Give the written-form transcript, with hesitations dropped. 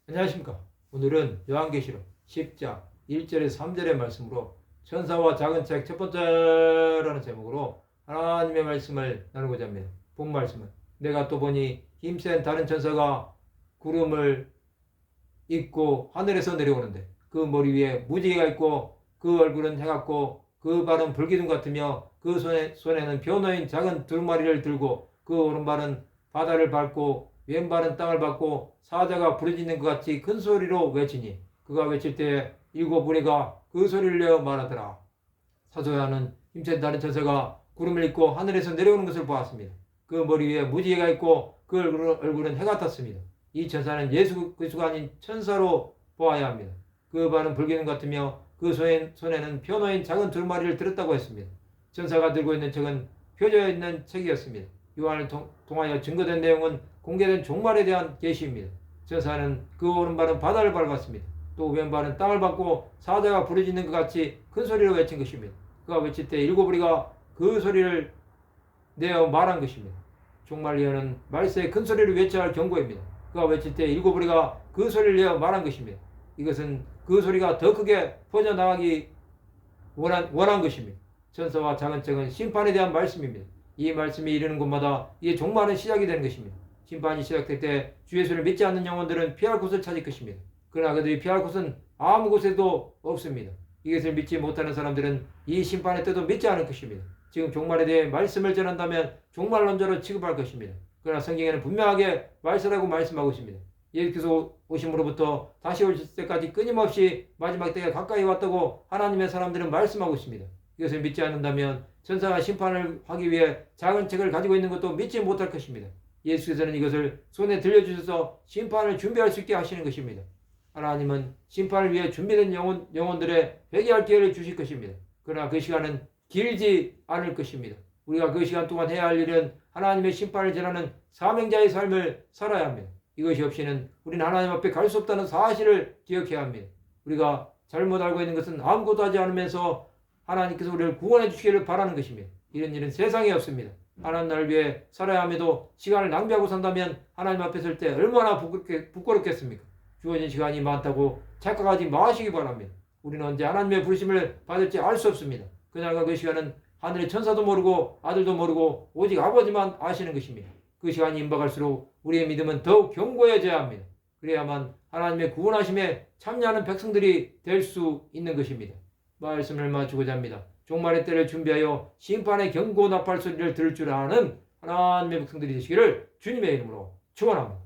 안녕하십니까. 오늘은 요한계시록 10장 1절에서 3절의 말씀으로 천사와 작은 책 첫 번째라는 제목으로 하나님의 말씀을 나누고자 합니다. 본 말씀은 내가 또 보니 힘센 다른 천사가 구름을 입고 하늘에서 내려오는데 그 머리 위에 무지개가 있고 그 얼굴은 해같고 그 발은 불기둥 같으며 그 손에는 변호인 작은 두루마리를 들고 그 오른발은 바다를 밟고 왼발은 땅을 밟고 사자가 부르짖는 것 같이 큰 소리로 외치니 그가 외칠 때 일곱 무리가 그 소리를 내어 말하더라. 사도 요한은 힘센 다른 천사가 구름을 입고 하늘에서 내려오는 것을 보았습니다. 그 머리 위에 무지개가 있고 그 얼굴은 해 같았습니다. 이 천사는 예수 그리스도가 아닌 천사로 보아야 합니다. 그 발은 불기둥 같으며 그 손에는 변호인 작은 두루마리를 들었다고 했습니다. 천사가 들고 있는 책은 펴져 있는 책이었습니다. 요한을 통하여 증거된 내용은 공개된 종말에 대한 계시입니다. 천사는 그 오른발은 바다를 밟았습니다. 또 왼발은 땅을 밟고 사자가 부르짖는 것 같이 큰 소리로 외친 것입니다. 그가 외칠 때 일곱 무리가 그 소리를 내어 말한 것입니다. 종말 예언은 말세에 큰 소리를 외쳐야 할 경고입니다. 그가 외칠 때 일곱 무리가 그 소리를 내어 말한 것입니다. 이것은 그 소리가 더 크게 퍼져나가기 원한 것입니다. 천사와 작은 책은 심판에 대한 말씀입니다. 이 말씀이 이르는 곳마다 이게 종말은 시작이 되는 것입니다. 심판이 시작될 때 주 예수를 믿지 않는 영혼들은 피할 곳을 찾을 것입니다. 그러나 그들이 피할 곳은 아무 곳에도 없습니다. 이것을 믿지 못하는 사람들은 이 심판의 때도 믿지 않을 것입니다. 지금 종말에 대해 말씀을 전한다면 종말론자로 취급할 것입니다. 그러나 성경에는 분명하게 말씀하고 말씀하고 있습니다. 예수께서 오심으로부터 다시 오실 때까지 끊임없이 마지막 때가 가까이 왔다고 하나님의 사람들은 말씀하고 있습니다. 이것을 믿지 않는다면 천사가 심판을 하기 위해 작은 책을 가지고 있는 것도 믿지 못할 것입니다. 예수께서는 이것을 손에 들려주셔서 심판을 준비할 수 있게 하시는 것입니다. 하나님은 심판을 위해 준비된 영혼들의 회개할 기회를 주실 것입니다. 그러나 그 시간은 길지 않을 것입니다. 우리가 그 시간 동안 해야 할 일은 하나님의 심판을 전하는 사명자의 삶을 살아야 합니다. 이것이 없이는 우리는 하나님 앞에 갈 수 없다는 사실을 기억해야 합니다. 우리가 잘못 알고 있는 것은 아무것도 하지 않으면서 하나님께서 우리를 구원해 주시기를 바라는 것입니다. 이런 일은 세상에 없습니다. 하나님 나라를 위해 살아야 함에도 시간을 낭비하고 산다면 하나님 앞에 설 때 얼마나 부끄럽겠습니까? 주어진 시간이 많다고 착각하지 마시기 바랍니다. 우리는 언제 하나님의 부르심을 받을지 알 수 없습니다. 그날과 그 시간은 하늘의 천사도 모르고 아들도 모르고 오직 아버지만 아시는 것입니다. 그 시간이 임박할수록 우리의 믿음은 더욱 견고해져야 합니다. 그래야만 하나님의 구원하심에 참여하는 백성들이 될 수 있는 것입니다. 말씀을 마치고자 합니다. 종말의 때를 준비하여 심판의 경고 나팔 소리를 들을 줄 아는 하나님의 백성들이 되시기를 주님의 이름으로 축원합니다.